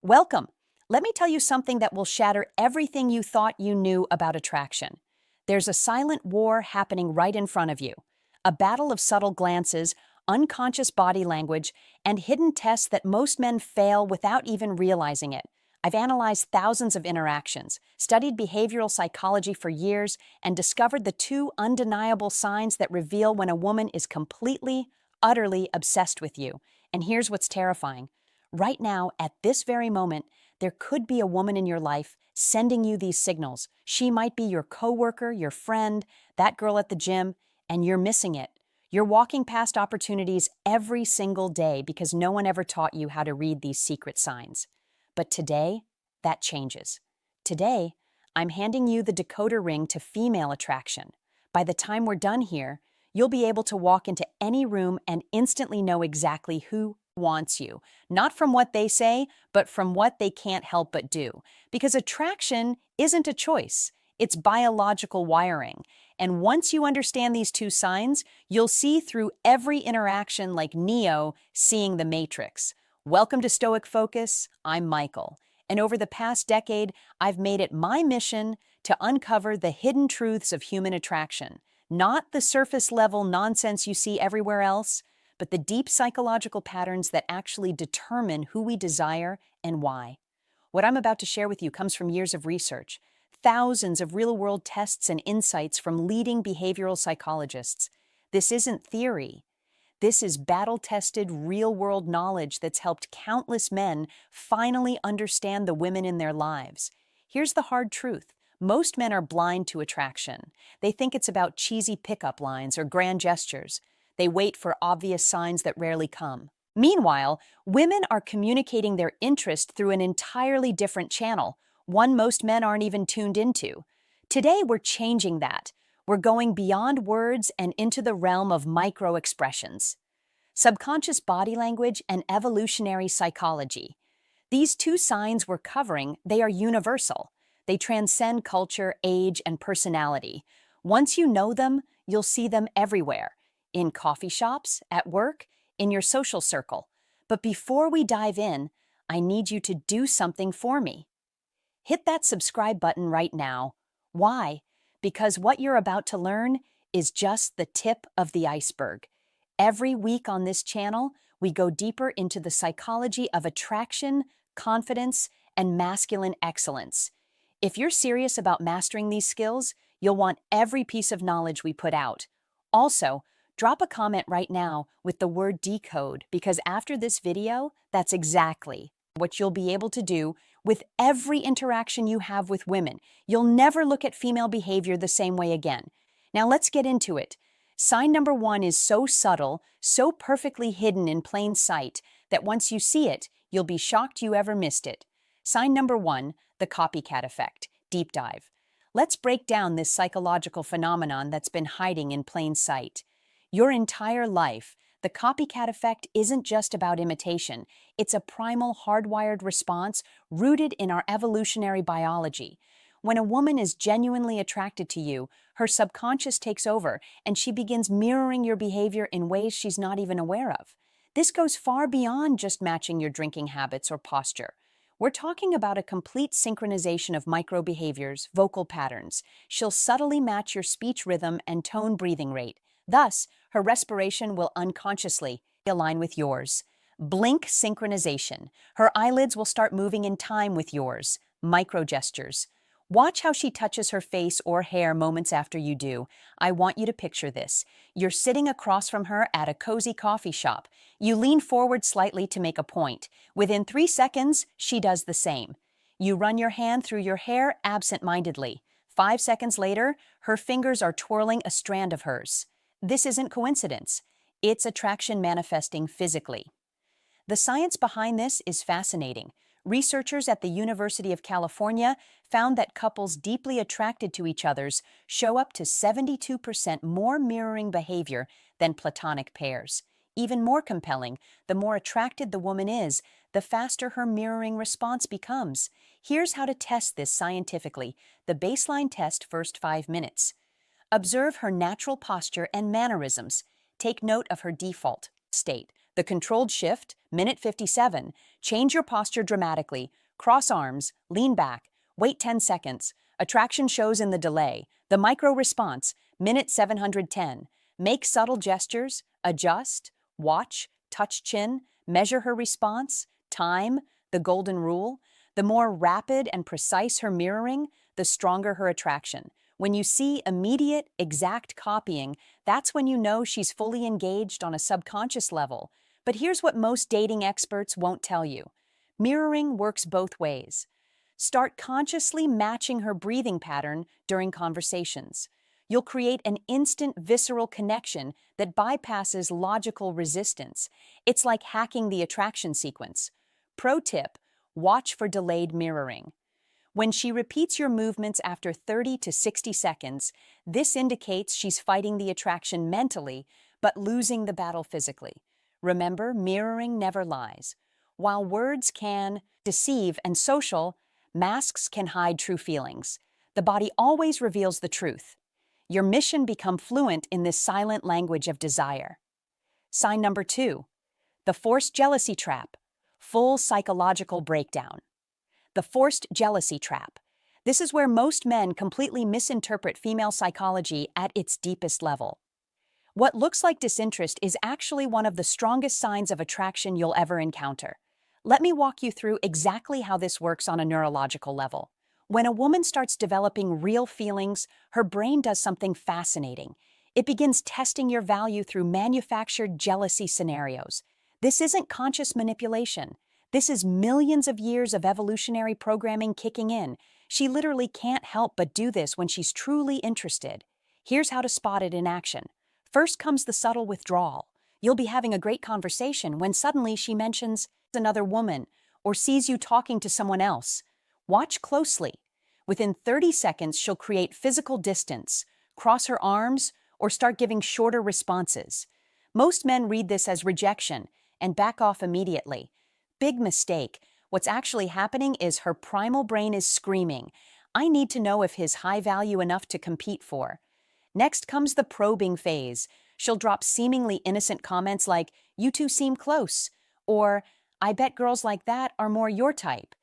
Welcome. Let me tell you something that will shatter everything you thought you knew about attraction. There's a silent war happening right in front of you, a battle of subtle glances, unconscious body language, and hidden tests that most men fail without even realizing it. I've analyzed thousands of interactions, studied behavioral psychology for years, and discovered the two undeniable signs that reveal when a woman is completely, utterly obsessed with you. And here's what's terrifying. Right now, at this very moment, there could be a woman in your life sending you these signals. She might be your coworker, your friend, that girl at the gym, and you're missing it. You're walking past opportunities every single day because no one ever taught you how to read these secret signs. But today, that changes. Today, I'm handing you the decoder ring to female attraction. By the time we're done here, you'll be able to walk into any room and instantly know exactly who wants you. Not from what they say, but from what they can't help but do. Because attraction isn't a choice, it's biological wiring. And once you understand these two signs, you'll see through every interaction like Neo seeing the Matrix. Welcome to Stoic Focus. I'm Michael. And over the past decade, I've made it my mission to uncover the hidden truths of human attraction. Not the surface level nonsense you see everywhere else, but the deep psychological patterns that actually determine who we desire and why. What I'm about to share with you comes from years of research, thousands of real-world tests and insights from leading behavioral psychologists. This isn't theory. This is battle-tested, real-world knowledge that's helped countless men finally understand the women in their lives. Here's the hard truth. Most men are blind to attraction. They think it's about cheesy pickup lines or grand gestures. They wait for obvious signs that rarely come. Meanwhile, women are communicating their interest through an entirely different channel, one most men aren't even tuned into. Today, we're changing that. We're going beyond words and into the realm of micro-expressions. Subconscious body language and evolutionary psychology. These two signs we're covering, they are universal. They transcend culture, age, and personality. Once you know them, you'll see them everywhere. In coffee shops, at work, in your social circle. But before we dive in, I need you to do something for me. Hit that subscribe button right now. Why? Because what you're about to learn is just the tip of the iceberg. Every week on this channel, we go deeper into the psychology of attraction, confidence, and masculine excellence. If you're serious about mastering these skills, you'll want every piece of knowledge we put out. Also, drop a comment right now with the word decode, because after this video, that's exactly what you'll be able to do with every interaction you have with women. You'll never look at female behavior the same way again. Now let's get into it. Sign number one is so subtle, so perfectly hidden in plain sight, that once you see it, you'll be shocked you ever missed it. Sign number one, the copycat effect. Deep dive. Let's break down this psychological phenomenon that's been hiding in plain sight. Your entire life, the copycat effect isn't just about imitation. It's a primal, hardwired response rooted in our evolutionary biology. When a woman is genuinely attracted to you, her subconscious takes over, and she begins mirroring your behavior in ways she's not even aware of. This goes far beyond just matching your drinking habits or posture. We're talking about a complete synchronization of micro-behaviors, vocal patterns. She'll subtly match your speech rhythm and tone breathing rate. Thus, her respiration will unconsciously align with yours. Blink synchronization. Her eyelids will start moving in time with yours. Micro-gestures. Watch how she touches her face or hair moments after you do. I want you to picture this. You're sitting across from her at a cozy coffee shop. You lean forward slightly to make a point. Within 3 seconds, she does the same. You run your hand through your hair absent-mindedly. 5 seconds later, her fingers are twirling a strand of hers. This isn't coincidence. It's attraction manifesting physically. The science behind this is fascinating. Researchers at the University of California found that couples deeply attracted to each other show up to 72% more mirroring behavior than platonic pairs. Even more compelling, the more attracted the woman is, the faster her mirroring response becomes. Here's how to test this scientifically. The baseline test, first 5 minutes. Observe her natural posture and mannerisms. Take note of her default state, The controlled shift, minute 57, change your posture dramatically, cross arms, lean back, wait 10 seconds. Attraction shows in the delay. The micro response, minute 710, make subtle gestures, adjust, watch, touch chin, measure her response, time, the golden rule. The more rapid and precise her mirroring, the stronger her attraction. When you see immediate, exact copying, that's when you know she's fully engaged on a subconscious level. But here's what most dating experts won't tell you. Mirroring works both ways. Start consciously matching her breathing pattern during conversations. You'll create an instant visceral connection that bypasses logical resistance. It's like hacking the attraction sequence. Pro tip, watch for delayed mirroring. When she repeats your movements after 30 to 60 seconds, this indicates she's fighting the attraction mentally, but losing the battle physically. Remember, mirroring never lies. While words can deceive and social, masks can hide true feelings. The body always reveals the truth. Your mission become fluent in this silent language of desire. Sign number 2, the forced jealousy trap, full psychological breakdown. The forced jealousy trap. This is where most men completely misinterpret female psychology at its deepest level. What looks like disinterest is actually one of the strongest signs of attraction you'll ever encounter. Let me walk you through exactly how this works on a neurological level. When a woman starts developing real feelings, her brain does something fascinating. It begins testing your value through manufactured jealousy scenarios. This isn't conscious manipulation. This is millions of years of evolutionary programming kicking in. She literally can't help but do this when she's truly interested. Here's how to spot it in action. First comes the subtle withdrawal. You'll be having a great conversation when suddenly she mentions another woman or sees you talking to someone else. Watch closely. Within 30 seconds, she'll create physical distance, cross her arms, or start giving shorter responses. Most men read this as rejection and back off immediately. Big mistake. What's actually happening is her primal brain is screaming, I need to know if he's high value enough to compete for. Next comes the probing phase. She'll drop seemingly innocent comments like, you two seem close, or I bet girls like that are more your type.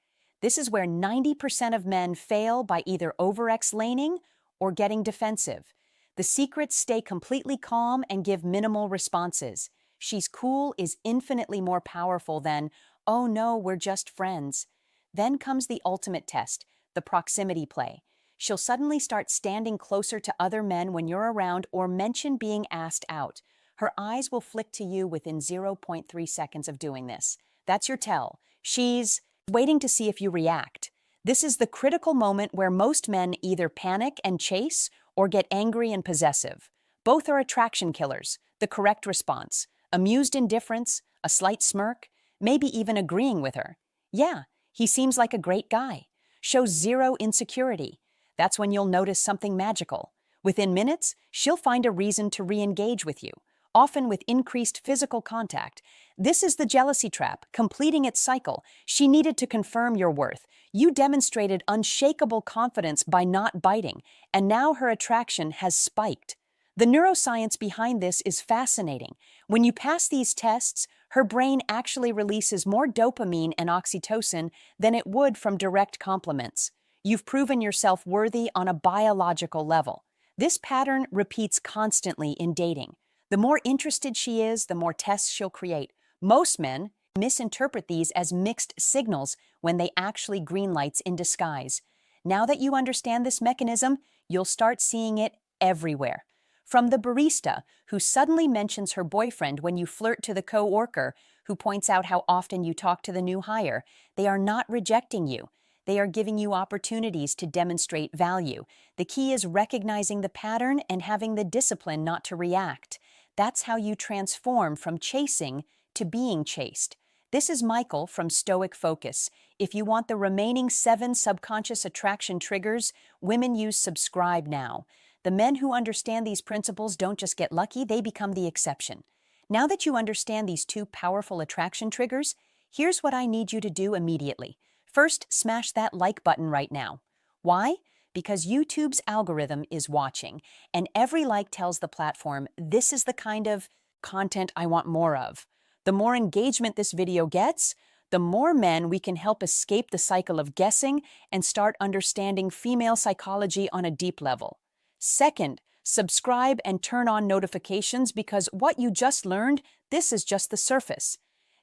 This is where 90% of men fail by either over-explaining or getting defensive. The secrets stay completely calm and give minimal responses. She's cool is infinitely more powerful than, oh no, we're just friends. Then comes the ultimate test, the proximity play. She'll suddenly start standing closer to other men when you're around or mention being asked out. Her eyes will flick to you within 0.3 seconds of doing this. That's your tell. She's waiting to see if you react. This is the critical moment where most men either panic and chase or get angry and possessive. Both are attraction killers. The correct response, amused indifference, a slight smirk, maybe even agreeing with her. Yeah, he seems like a great guy. Shows zero insecurity. That's when you'll notice something magical. Within minutes, she'll find a reason to re-engage with you, often with increased physical contact. This is the jealousy trap, completing its cycle. She needed to confirm your worth. You demonstrated unshakable confidence by not biting, and now her attraction has spiked. The neuroscience behind this is fascinating. When you pass these tests, her brain actually releases more dopamine and oxytocin than it would from direct compliments. You've proven yourself worthy on a biological level. This pattern repeats constantly in dating. The more interested she is, the more tests she'll create. Most men misinterpret these as mixed signals when they actually green lights in disguise. Now that you understand this mechanism, you'll start seeing it everywhere. From the barista who suddenly mentions her boyfriend when you flirt to the co-worker who points out how often you talk to the new hire, they are not rejecting you. They are giving you opportunities to demonstrate value. The key is recognizing the pattern and having the discipline not to react. That's how you transform from chasing to being chased. This is Michael from Stoic Focus. If you want the remaining 7 subconscious attraction triggers, women use subscribe now. The men who understand these principles don't just get lucky, they become the exception. Now that you understand these 2 powerful attraction triggers, here's what I need you to do immediately. First, smash that like button right now. Why? Because YouTube's algorithm is watching, and every like tells the platform, this is the kind of content I want more of. The more engagement this video gets, the more men we can help escape the cycle of guessing and start understanding female psychology on a deep level. Second, subscribe and turn on notifications because what you just learned, this is just the surface.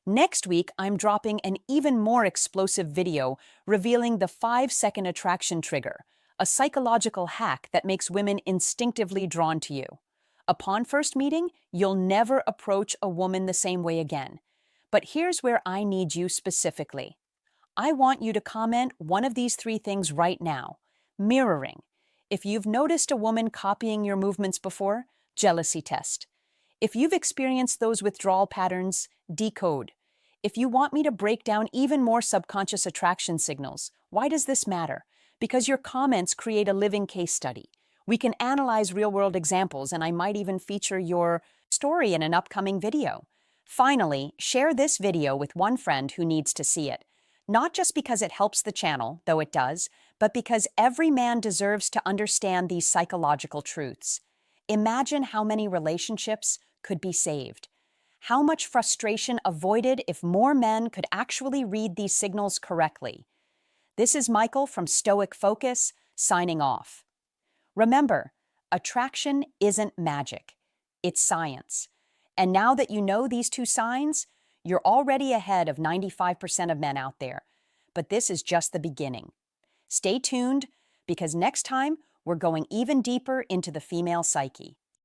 Next week, I'm dropping an even more explosive video revealing the 5-second attraction trigger, a psychological hack that makes women instinctively drawn to you. Upon first meeting, you'll never approach a woman the same way again. But here's where I need you specifically. I want you to comment one of these 3 things right now. Mirroring. If you've noticed a woman copying your movements before, jealousy test. If you've experienced those withdrawal patterns, decode. If you want me to break down even more subconscious attraction signals, why does this matter? Because your comments create a living case study. We can analyze real-world examples, and I might even feature your story in an upcoming video. Finally, share this video with one friend who needs to see it. Not just because it helps the channel, though it does, but because every man deserves to understand these psychological truths. Imagine how many relationships could be saved. How much frustration avoided if more men could actually read these signals correctly. This is Michael from Stoic Focus, signing off. Remember, attraction isn't magic. It's science. And now that you know these 2 signs, you're already ahead of 95% of men out there. But this is just the beginning. Stay tuned, because next time we're going even deeper into the female psyche.